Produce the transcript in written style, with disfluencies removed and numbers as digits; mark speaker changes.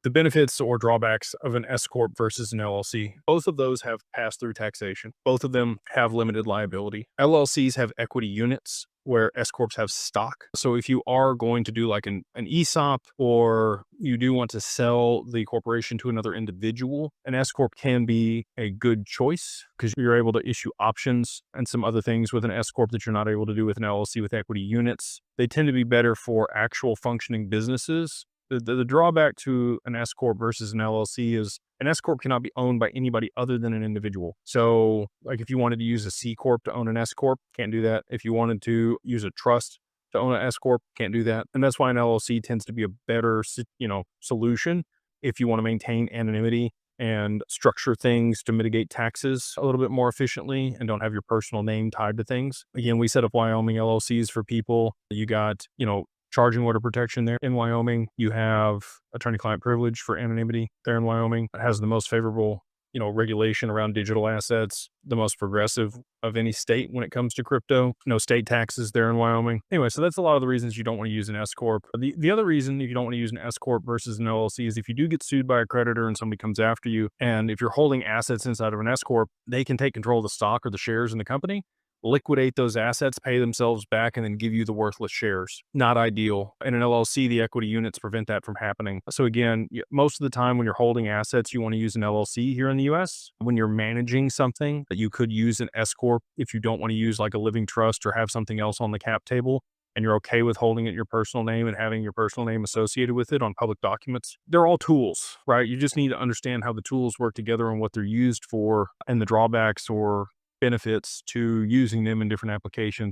Speaker 1: The benefits or drawbacks of an S Corp versus an LLC. Both of those have pass-through taxation. Both of them have limited liability. LLCs have equity units where S Corps have stock. So if you are going to do like an ESOP, or you do want to sell the corporation to another individual, an S Corp can be a good choice because you're able to issue options and some other things with an S Corp that you're not able to do with an LLC with equity units. They tend to be better for actual functioning businesses. The drawback to an S Corp versus an LLC is an S Corp cannot be owned by anybody other than an individual. So, like if you wanted to use a C Corp to own an S Corp, can't do that. If you wanted to use a trust to own an S Corp, can't do that. And that's why an LLC tends to be a better, solution if you want to maintain anonymity and structure things to mitigate taxes a little bit more efficiently and don't have your personal name tied to things. Again, we set up Wyoming LLCs for people. You got, charging order protection there in Wyoming. You have attorney-client privilege for anonymity there in Wyoming. It has the most favorable, regulation around digital assets, the most progressive of any state when it comes to crypto. No state taxes there in Wyoming. Anyway, so that's a lot of the reasons you don't want to use an S Corp. The other reason if you don't want to use an S Corp versus an LLC is if you do get sued by a creditor and somebody comes after you, and if you're holding assets inside of an S Corp, they can take control of the stock or the shares in the company, liquidate those assets, pay themselves back, and then give you the worthless shares. Not ideal. In an LLC, the equity units prevent that from happening. So again, most of the time when you're holding assets, you want to use an LLC here in the US. When you're managing something, that you could use an S Corp if you don't want to use like a living trust or have something else on the cap table, and you're okay with holding it your personal name and having your personal name associated with it on public documents. They're all tools, right? You just need to understand how the tools work together and what they're used for and the drawbacks or benefits to using them in different applications.